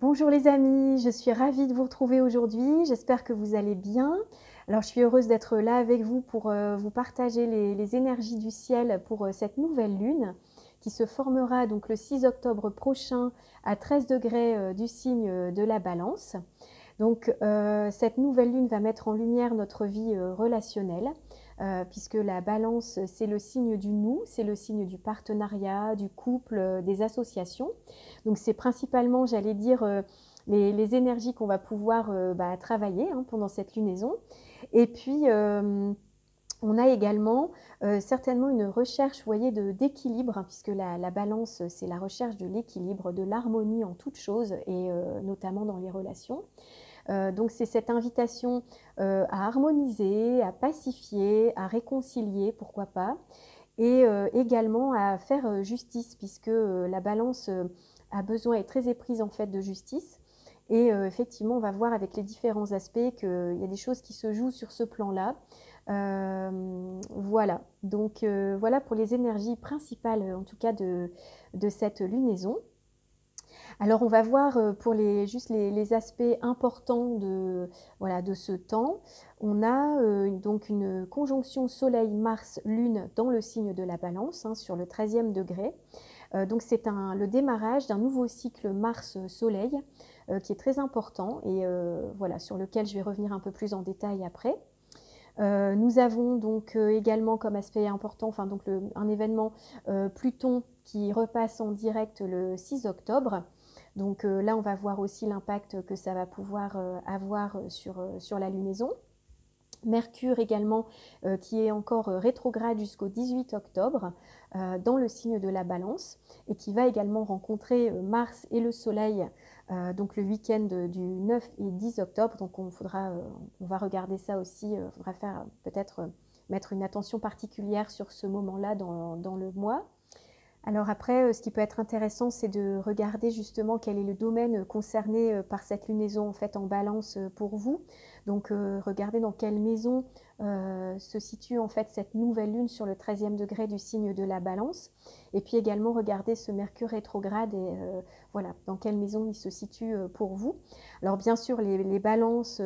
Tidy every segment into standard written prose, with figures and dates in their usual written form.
Bonjour les amis, je suis ravie de vous retrouver aujourd'hui. J'espère que vous allez bien. Alors je suis heureuse d'être là avec vous pour vous partager les énergies du ciel pour cette nouvelle lune qui se formera donc le 6 octobre prochain à 13 degrés du signe de la Balance. Donc cette nouvelle lune va mettre en lumière notre vie relationnelle, puisque la Balance, c'est le signe du nous, c'est le signe du partenariat, du couple, des associations. Donc c'est principalement, j'allais dire, les énergies qu'on va pouvoir travailler pendant cette lunaison. Et puis, on a également certainement une recherche, vous voyez, d'équilibre, puisque la balance, c'est la recherche de l'équilibre, de l'harmonie en toute chose, et notamment dans les relations. Donc c'est cette invitation à harmoniser, à pacifier, à réconcilier, pourquoi pas, et également à faire justice, puisque la balance a besoin, est très éprise en fait de justice. Et effectivement, on va voir avec les différents aspects qu'il y a des choses qui se jouent sur ce plan-là. Voilà, donc voilà pour les énergies principales, en tout cas de cette lunaison. Alors on va voir pour juste les aspects importants voilà, de ce temps. On a donc une conjonction Soleil-Mars-Lune dans le signe de la Balance, sur le 13e degré. Donc c'est le démarrage d'un nouveau cycle Mars-Soleil qui est très important et voilà, sur lequel je vais revenir un peu plus en détail après. Nous avons donc également comme aspect important, enfin donc un événement Pluton qui repasse en direct le 6 octobre. Donc là, on va voir aussi l'impact que ça va pouvoir avoir sur la lunaison. Mercure également qui est encore rétrograde jusqu'au 18 octobre dans le signe de la Balance et qui va également rencontrer Mars et le Soleil donc le week-end du 9 et 10 octobre. Donc on va regarder ça aussi, il faudra faire peut-être mettre une attention particulière sur ce moment-là dans le mois. Alors après, ce qui peut être intéressant, c'est de regarder justement quel est le domaine concerné par cette lunaison en fait en Balance pour vous. Donc regardez dans quelle maison se situe en fait cette nouvelle lune sur le 13e degré du signe de la Balance. Et puis également regarder ce Mercure rétrograde et voilà, dans quelle maison il se situe pour vous. Alors bien sûr, les balances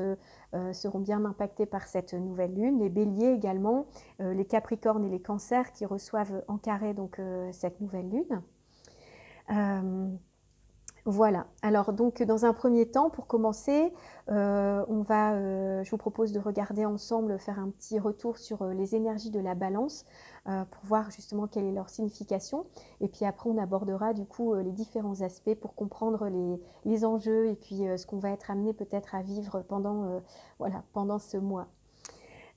seront bien impactées par cette nouvelle lune, les béliers également, les capricornes et les cancers qui reçoivent en carré donc cette nouvelle lune. Voilà, alors donc dans un premier temps, pour commencer, je vous propose de regarder ensemble, faire un petit retour sur les énergies de la Balance pour voir justement quelle est leur signification. Et puis après, on abordera du coup les différents aspects pour comprendre les enjeux et puis ce qu'on va être amené peut-être à vivre pendant ce mois.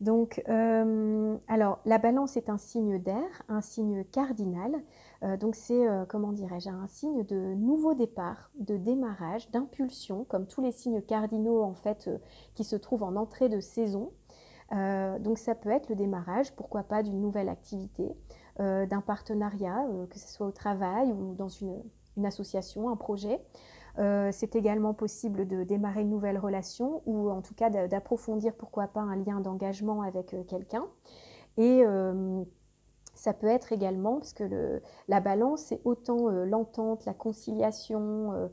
Donc, alors, la Balance est un signe d'air, un signe cardinal. Donc, c'est, comment dirais-je, un signe de nouveau départ, de démarrage, d'impulsion, comme tous les signes cardinaux, en fait, qui se trouvent en entrée de saison. Donc, ça peut être le démarrage, pourquoi pas, d'une nouvelle activité, d'un partenariat, que ce soit au travail ou dans une association, un projet. C'est également possible de démarrer une nouvelle relation ou en tout cas d'approfondir pourquoi pas un lien d'engagement avec quelqu'un. Et ça peut être également, parce que la Balance, c'est autant l'entente, la conciliation,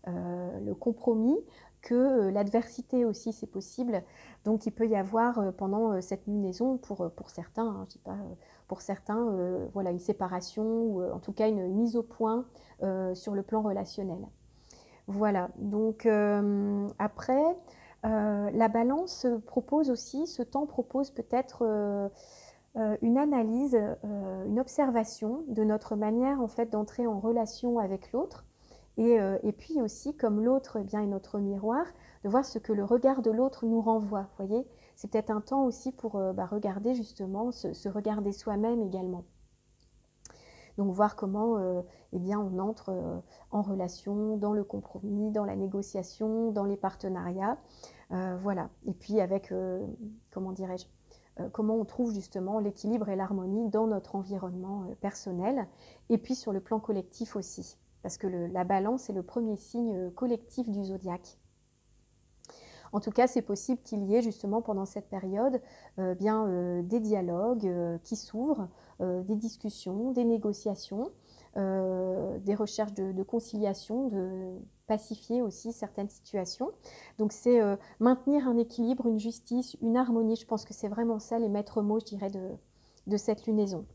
le compromis, que l'adversité aussi, c'est possible. Donc il peut y avoir pendant cette lunaison, pour certains, je dis pas, pour certains, voilà, une séparation ou en tout cas une mise au point sur le plan relationnel. Voilà, donc après, la Balance propose aussi, ce temps propose peut-être une analyse, une observation de notre manière en fait d'entrer en relation avec l'autre. Et puis aussi, comme l'autre est notre miroir, de voir ce que le regard de l'autre nous renvoie. Vous voyez, c'est peut-être un temps aussi pour regarder justement, se regarder soi-même également. Donc voir comment on entre en relation, dans le compromis, dans la négociation, dans les partenariats. Voilà. Et puis avec, comment dirais-je, comment on trouve justement l'équilibre et l'harmonie dans notre environnement personnel. Et puis sur le plan collectif aussi. Parce que la Balance est le premier signe collectif du zodiaque. En tout cas, c'est possible qu'il y ait justement pendant cette période des dialogues qui s'ouvrent, des discussions, des négociations des recherches de conciliation, de pacifier aussi certaines situations. Donc c'est maintenir un équilibre, une justice, une harmonie. Je pense que c'est vraiment ça les maîtres mots, je dirais, de cette lunaison.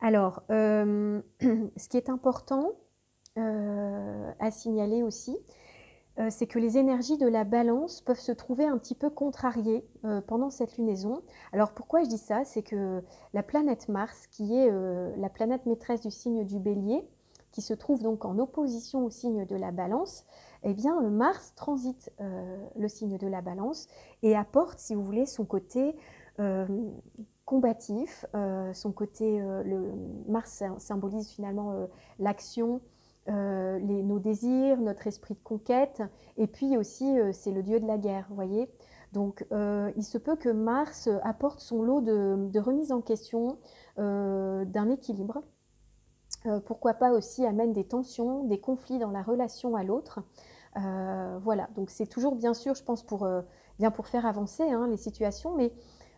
Alors, ce qui est important à signaler aussi, c'est que les énergies de la balance peuvent se trouver un petit peu contrariées pendant cette lunaison. Alors pourquoi je dis ça? C'est que la planète Mars, qui est la planète maîtresse du signe du Bélier, qui se trouve donc en opposition au signe de la Balance, eh bien Mars transite le signe de la Balance et apporte, si vous voulez, son côté combatif, son côté, Mars symbolise finalement l'action, nos désirs, notre esprit de conquête, et puis aussi c'est le dieu de la guerre, vous voyez. Donc il se peut que Mars apporte son lot de remise en question, d'un équilibre. Pourquoi pas aussi amène des tensions, des conflits dans la relation à l'autre. Voilà, donc c'est toujours bien sûr, je pense, bien pour faire avancer hein, les situations, mais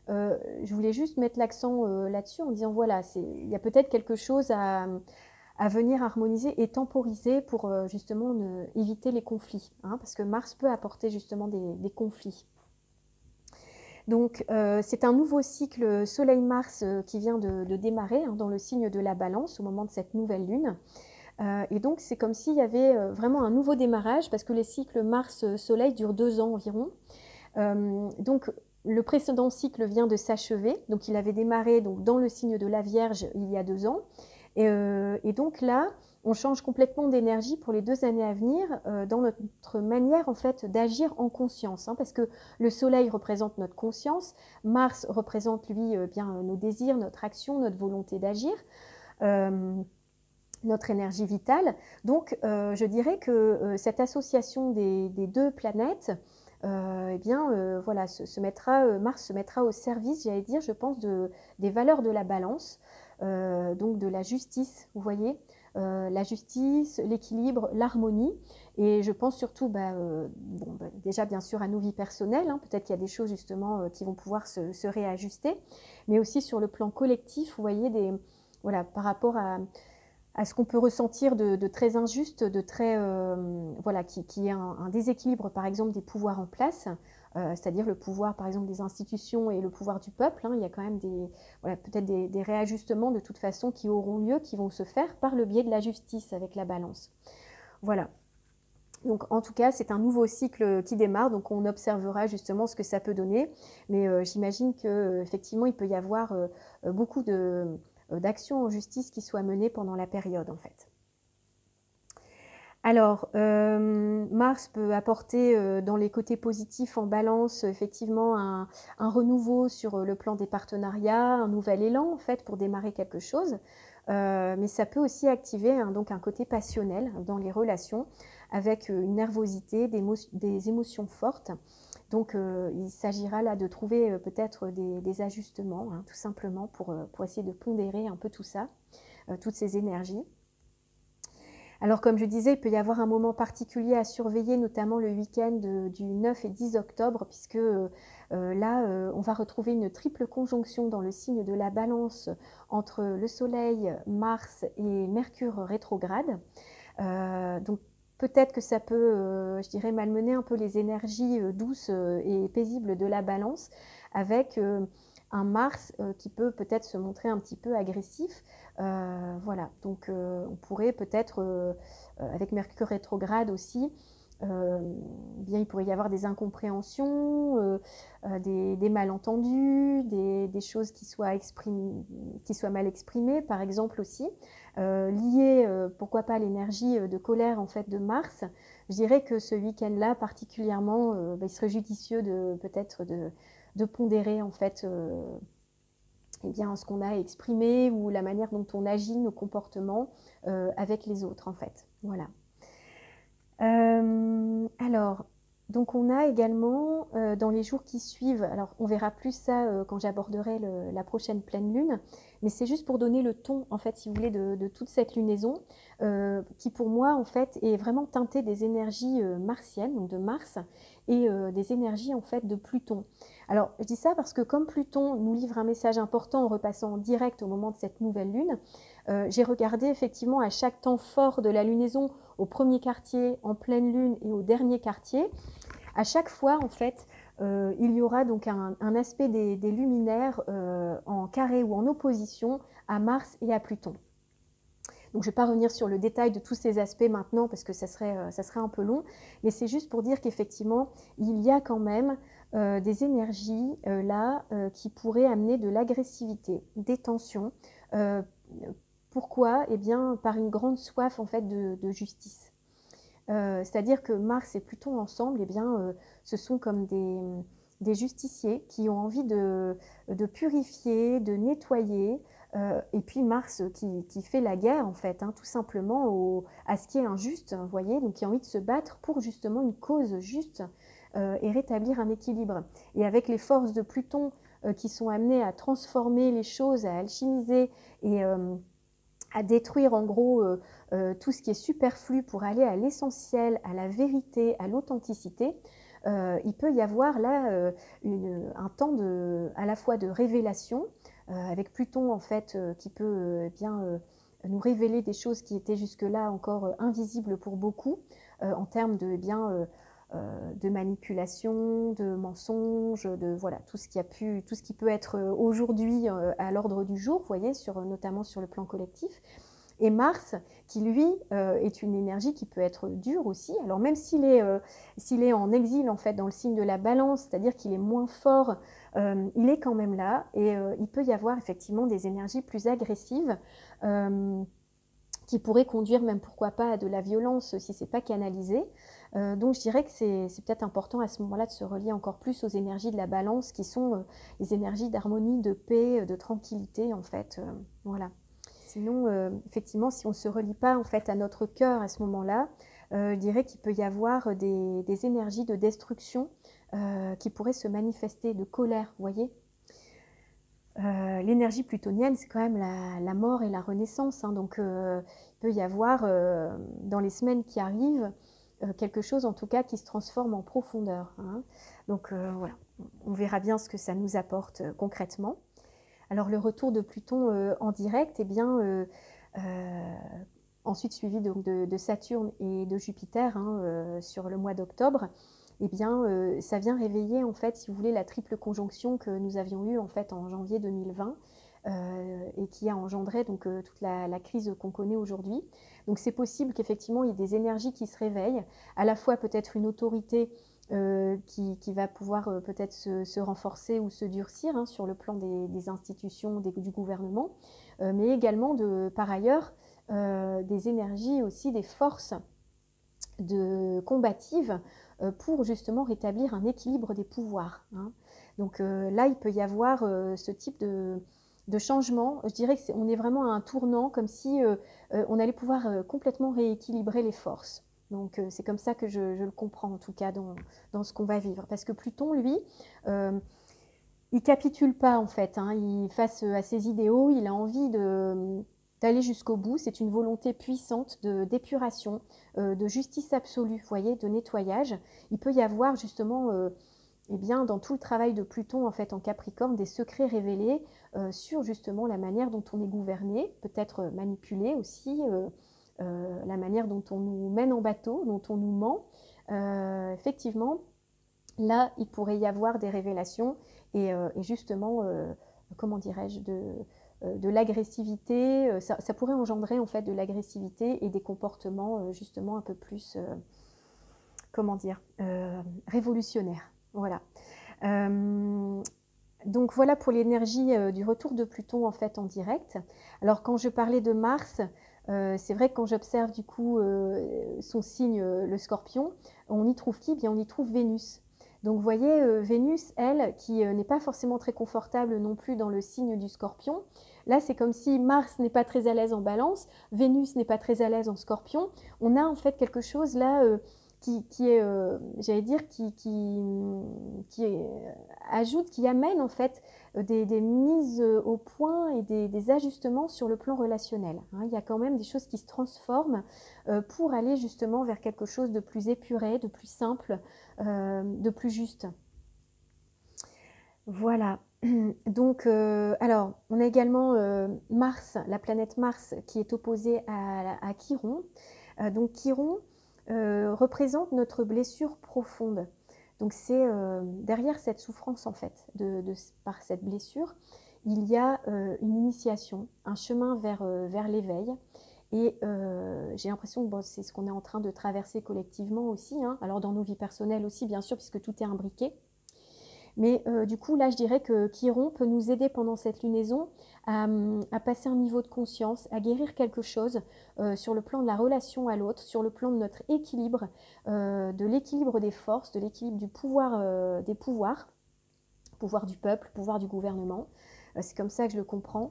je voulais juste mettre l'accent là-dessus en disant voilà, il y a peut-être quelque chose à venir harmoniser et temporiser pour justement éviter les conflits, hein, parce que Mars peut apporter justement des conflits. Donc c'est un nouveau cycle Soleil-Mars qui vient de démarrer hein, dans le signe de la Balance au moment de cette nouvelle lune. Et donc c'est comme s'il y avait vraiment un nouveau démarrage parce que les cycles Mars-Soleil durent 2 ans environ. Donc le précédent cycle vient de s'achever, donc il avait démarré donc, dans le signe de la Vierge il y a 2 ans. Et donc là, on change complètement d'énergie pour les 2 années à venir dans notre manière en fait d'agir en conscience, hein, parce que le Soleil représente notre conscience, Mars représente lui bien nos désirs, notre action, notre volonté d'agir, notre énergie vitale. Donc je dirais que cette association des 2 planètes, eh bien voilà, Mars se mettra au service, j'allais dire, je pense, des valeurs de la Balance. Donc de la justice, vous voyez, la justice, l'équilibre, l'harmonie, et je pense surtout déjà bien sûr à nos vies personnelles, hein, peut-être qu'il y a des choses justement qui vont pouvoir se réajuster, mais aussi sur le plan collectif, vous voyez, voilà, par rapport à ce qu'on peut ressentir de très injuste, de très voilà, qui est un déséquilibre par exemple des pouvoirs en place, c'est-à-dire le pouvoir par exemple des institutions et le pouvoir du peuple, hein. Il y a quand même voilà, peut-être des réajustements de toute façon qui auront lieu, qui vont se faire par le biais de la justice avec la Balance. Voilà. Donc en tout cas, c'est un nouveau cycle qui démarre, donc on observera justement ce que ça peut donner, mais j'imagine qu'effectivement il peut y avoir beaucoup d'actions en justice qui soient menées pendant la période en fait. Alors, Mars peut apporter dans les côtés positifs en Balance effectivement un renouveau sur le plan des partenariats, un nouvel élan en fait pour démarrer quelque chose, mais ça peut aussi activer donc un côté passionnel dans les relations avec une nervosité, des émotions fortes. Donc il s'agira là de trouver peut-être des ajustements, hein, tout simplement pour essayer de pondérer un peu tout ça, toutes ces énergies. Alors comme je disais, il peut y avoir un moment particulier à surveiller, notamment le week-end du 9 et 10 octobre, puisque là, on va retrouver une triple conjonction dans le signe de la Balance entre le Soleil, Mars et Mercure rétrograde. Donc peut-être que ça peut, je dirais, malmener un peu les énergies douces et paisibles de la Balance, avec un Mars qui peut peut-être se montrer un petit peu agressif. Voilà, donc on pourrait peut-être, avec Mercure rétrograde aussi, bien il pourrait y avoir des incompréhensions, des malentendus, des choses qui soient mal exprimées, par exemple aussi, liées, pourquoi pas, à l'énergie de colère en fait de Mars. Je dirais que ce week-end-là particulièrement, il serait judicieux peut-être de pondérer en fait eh bien, ce qu'on a exprimé ou la manière dont on agit, nos comportements avec les autres en fait. Voilà. Alors, donc on a également dans les jours qui suivent, alors on verra plus ça quand j'aborderai la prochaine pleine lune, mais c'est juste pour donner le ton, en fait, si vous voulez, de toute cette lunaison, qui pour moi, en fait, est vraiment teintée des énergies martiennes, donc de Mars, et des énergies, en fait, de Pluton. Alors, je dis ça parce que comme Pluton nous livre un message important en repassant en direct au moment de cette nouvelle lune, j'ai regardé effectivement à chaque temps fort de la lunaison, au premier quartier, en pleine lune et au dernier quartier, à chaque fois, en fait, il y aura donc un aspect des luminaires en carré ou en opposition à Mars et à Pluton. Donc je ne vais pas revenir sur le détail de tous ces aspects maintenant parce que ça serait un peu long, mais c'est juste pour dire qu'effectivement, il y a quand même des énergies là qui pourraient amener de l'agressivité, des tensions. Pourquoi? Eh bien, par une grande soif en fait de justice. C'est-à-dire que Mars et Pluton ensemble, eh bien, ce sont comme des justiciers qui ont envie de purifier, de nettoyer, et puis Mars qui fait la guerre, en fait, hein, tout simplement à ce qui est injuste, vous voyez, donc qui a envie de se battre pour justement une cause juste et rétablir un équilibre. Et avec les forces de Pluton qui sont amenées à transformer les choses, à alchimiser et à détruire en gros tout ce qui est superflu pour aller à l'essentiel, à la vérité, à l'authenticité, il peut y avoir là un temps à la fois de révélation, avec Pluton en fait qui peut bien nous révéler des choses qui étaient jusque-là encore invisibles pour beaucoup, en termes de de manipulation, de mensonges, de voilà tout ce qui peut être aujourd'hui à l'ordre du jour, vous voyez, notamment sur le plan collectif. Et Mars, qui lui est une énergie qui peut être dure aussi. Alors même s'il est en exil en fait dans le signe de la Balance, c'est-à-dire qu'il est moins fort, il est quand même là et il peut y avoir effectivement des énergies plus agressives qui pourraient conduire même pourquoi pas à de la violence si c'est pas canalisé. Donc je dirais que c'est peut-être important à ce moment-là de se relier encore plus aux énergies de la Balance qui sont les énergies d'harmonie, de paix, de tranquillité en fait. Voilà. Sinon, effectivement, si on ne se relie pas en fait à notre cœur à ce moment-là, je dirais qu'il peut y avoir des énergies de destruction qui pourraient se manifester, de colère, vous voyez. L'énergie plutonienne, c'est quand même la mort et la renaissance, hein, donc il peut y avoir dans les semaines qui arrivent quelque chose en tout cas qui se transforme en profondeur, hein. Donc voilà, on verra bien ce que ça nous apporte concrètement. Alors le retour de Pluton en direct, eh bien, ensuite suivi donc de Saturne et de Jupiter hein, sur le mois d'octobre, eh bien, ça vient réveiller en fait, si vous voulez, la triple conjonction que nous avions eue en fait en janvier 2020 et qui a engendré donc toute la crise qu'on connaît aujourd'hui. Donc c'est possible qu'effectivement il y ait des énergies qui se réveillent, à la fois peut-être une autorité qui va pouvoir peut-être se renforcer ou se durcir hein, sur le plan des institutions, du gouvernement, mais également par ailleurs des énergies aussi, des forces combatives pour justement rétablir un équilibre des pouvoirs, hein. Donc là, il peut y avoir ce type de changement. Je dirais qu'on est vraiment à un tournant, comme si on allait pouvoir complètement rééquilibrer les forces. Donc c'est comme ça que je le comprends en tout cas dans ce qu'on va vivre. Parce que Pluton, lui, il capitule pas en fait, hein. Face à ses idéaux, il a envie d'aller jusqu'au bout. C'est une volonté puissante d'épuration, de justice absolue, vous voyez, de nettoyage. Il peut y avoir justement, eh bien, dans tout le travail de Pluton en fait en Capricorne, des secrets révélés sur justement la manière dont on est gouverné, peut-être manipulé aussi, la manière dont on nous mène en bateau, dont on nous ment. Effectivement, là, il pourrait y avoir des révélations et justement, comment dirais-je, de l'agressivité. Ça pourrait engendrer en fait de l'agressivité et des comportements justement un peu plus, comment dire, révolutionnaires. Voilà. Donc voilà pour l'énergie du retour de Pluton en fait en direct. Alors quand je parlais de Mars, c'est vrai que quand j'observe du coup son signe, le Scorpion, on y trouve qui? Bien, on y trouve Vénus. Donc vous voyez, Vénus, elle, qui n'est pas forcément très confortable non plus dans le signe du Scorpion. Là, c'est comme si Mars n'est pas très à l'aise en Balance, Vénus n'est pas très à l'aise en Scorpion. On a en fait quelque chose là qui est, j'allais dire, ajoute, qui amène en fait des mises au point et des ajustements sur le plan relationnel. Hein. Il y a quand même des choses qui se transforment pour aller justement vers quelque chose de plus épuré, de plus simple, de plus juste. Voilà. Donc, alors, on a également Mars, la planète Mars, qui est opposée à Chiron. Donc, Chiron représente notre blessure profonde. Donc, c'est derrière cette souffrance, en fait, par cette blessure, il y a une initiation, un chemin vers l'éveil. Et j'ai l'impression que bon, c'est ce qu'on est en train de traverser collectivement aussi, hein. Alors, dans nos vies personnelles aussi, bien sûr, puisque tout est imbriqué. Mais du coup, là, je dirais que Chiron peut nous aider pendant cette lunaison à passer un niveau de conscience, à guérir quelque chose sur le plan de la relation à l'autre, sur le plan de notre équilibre, de l'équilibre des forces, de l'équilibre du pouvoir, des pouvoirs, pouvoir du peuple, pouvoir du gouvernement. C'est comme ça que je le comprends.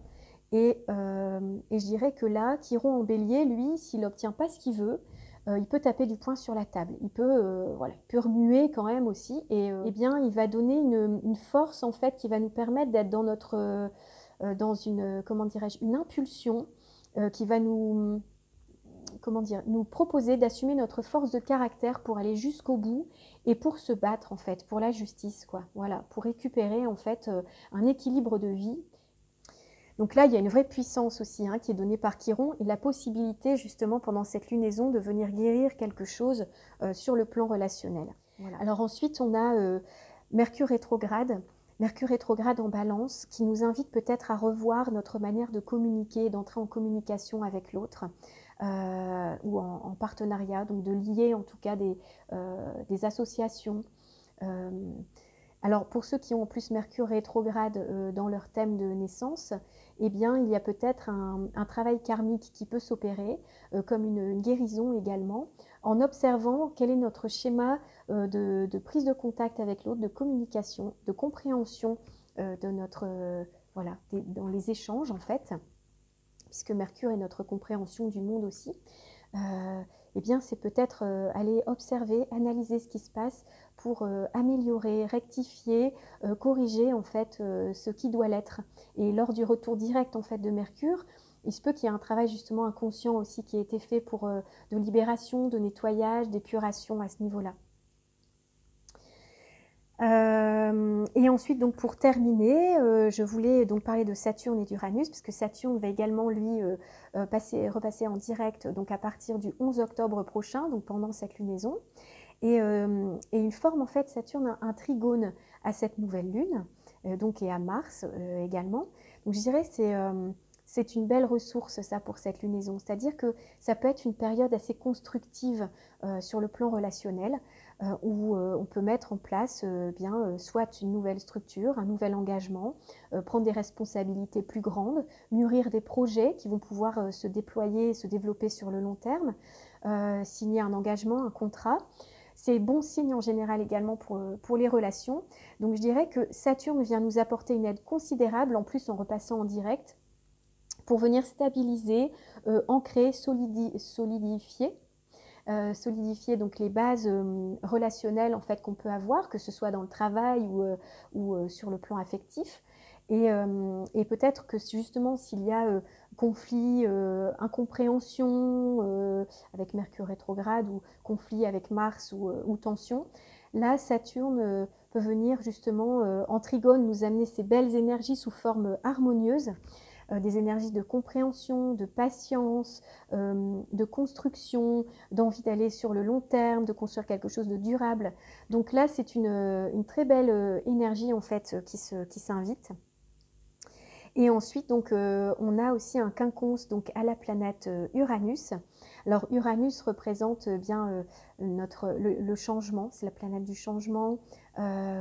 Et je dirais que là, Chiron en bélier, lui, s'il n'obtient pas ce qu'il veut, il peut taper du poing sur la table, il peut, voilà, il peut remuer quand même aussi, et eh bien, il va donner une force en fait qui va nous permettre d'être dans notre, dans une, comment dirais-je, une impulsion qui va nous, comment dire, nous proposer d'assumer notre force de caractère pour aller jusqu'au bout et pour se battre en fait, pour la justice, quoi. Voilà, pour récupérer en fait un équilibre de vie. Donc là, il y a une vraie puissance aussi hein, qui est donnée par Chiron et la possibilité justement pendant cette lunaison de venir guérir quelque chose sur le plan relationnel. Voilà. Alors ensuite, on a Mercure rétrograde. Mercure rétrograde en Balance qui nous invite peut-être à revoir notre manière de communiquer, d'entrer en communication avec l'autre ou en partenariat, donc de lier en tout cas des associations. Alors pour ceux qui ont en plus Mercure rétrograde dans leur thème de naissance, eh bien il y a peut-être un travail karmique qui peut s'opérer, comme une guérison également, en observant quel est notre schéma de prise de contact avec l'autre, de communication, de compréhension de notre, voilà, dans les échanges en fait, puisque Mercure est notre compréhension du monde aussi. Eh bien, c'est peut-être aller observer, analyser ce qui se passe pour améliorer, rectifier, corriger en fait ce qui doit l'être. Et lors du retour direct en fait de Mercure, il se peut qu'il y ait un travail justement inconscient aussi qui ait été fait pour de libération, de nettoyage, d'épuration à ce niveau-là. Et ensuite, donc pour terminer, je voulais donc parler de Saturne et d'Uranus, parce que Saturne va également lui repasser en direct donc à partir du 11 octobre prochain, donc pendant cette lunaison. Et il forme en fait Saturne un trigone à cette nouvelle lune, donc et à Mars également. Donc je dirais c'est une belle ressource ça pour cette lunaison, c'est-à-dire que ça peut être une période assez constructive sur le plan relationnel, où on peut mettre en place soit une nouvelle structure, un nouvel engagement, prendre des responsabilités plus grandes, mûrir des projets qui vont pouvoir se déployer et se développer sur le long terme, signer un engagement, un contrat. C'est bon signe en général également pour les relations. Donc je dirais que Saturne vient nous apporter une aide considérable, en plus en repassant en direct, pour venir stabiliser, ancrer, solidifier donc les bases relationnelles en fait qu'on peut avoir, que ce soit dans le travail ou sur le plan affectif. Et peut-être que justement s'il y a conflit, incompréhension avec Mercure rétrograde ou conflit avec Mars ou tension, là Saturne peut venir justement en trigone nous amener ces belles énergies sous forme harmonieuse, des énergies de compréhension, de patience, de construction, d'envie d'aller sur le long terme, de construire quelque chose de durable. Donc là, c'est une très belle énergie en fait qui s'invite. Et ensuite, donc, on a aussi un quinconce donc, à la planète Uranus. Alors Uranus représente bien le changement, c'est la planète du changement,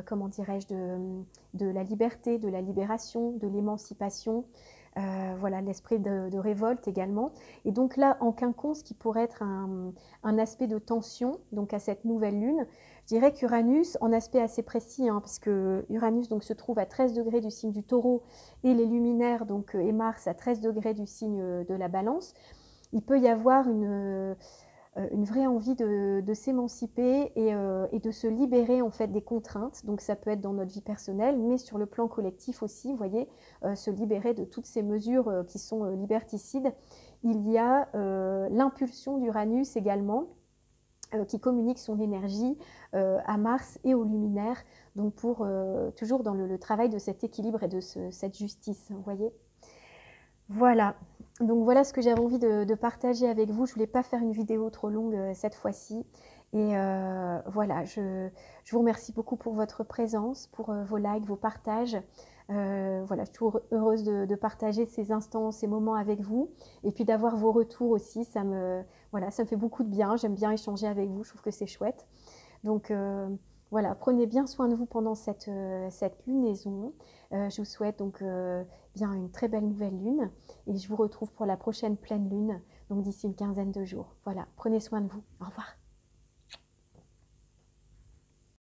comment dirais-je, de la liberté, de la libération, de l'émancipation. Voilà, l'esprit de révolte également. Et donc là, en quinconce, qui pourrait être un aspect de tension, donc à cette nouvelle lune, je dirais qu'Uranus, en aspect assez précis, hein, parce que Uranus donc, se trouve à 13 degrés du signe du Taureau et les luminaires donc, et Mars à 13 degrés du signe de la Balance, il peut y avoir une vraie envie de s'émanciper et de se libérer en fait des contraintes. Donc ça peut être dans notre vie personnelle, mais sur le plan collectif aussi, vous voyez, se libérer de toutes ces mesures qui sont liberticides. Il y a l'impulsion d'Uranus également, qui communique son énergie à Mars et au luminaire, donc pour toujours dans le travail de cet équilibre et de cette justice, vous voyez. Voilà, donc voilà ce que j'avais envie de partager avec vous. Je voulais pas faire une vidéo trop longue cette fois-ci. Et voilà, je vous remercie beaucoup pour votre présence, pour vos likes, vos partages. Voilà, je suis toujours heureuse de partager ces instants, ces moments avec vous. Et puis d'avoir vos retours aussi, voilà, ça me fait beaucoup de bien. J'aime bien échanger avec vous, je trouve que c'est chouette. Donc voilà, prenez bien soin de vous pendant cette lunaison. Je vous souhaite donc bien une très belle nouvelle lune et je vous retrouve pour la prochaine pleine lune, donc d'ici une quinzaine de jours. Voilà, prenez soin de vous. Au revoir.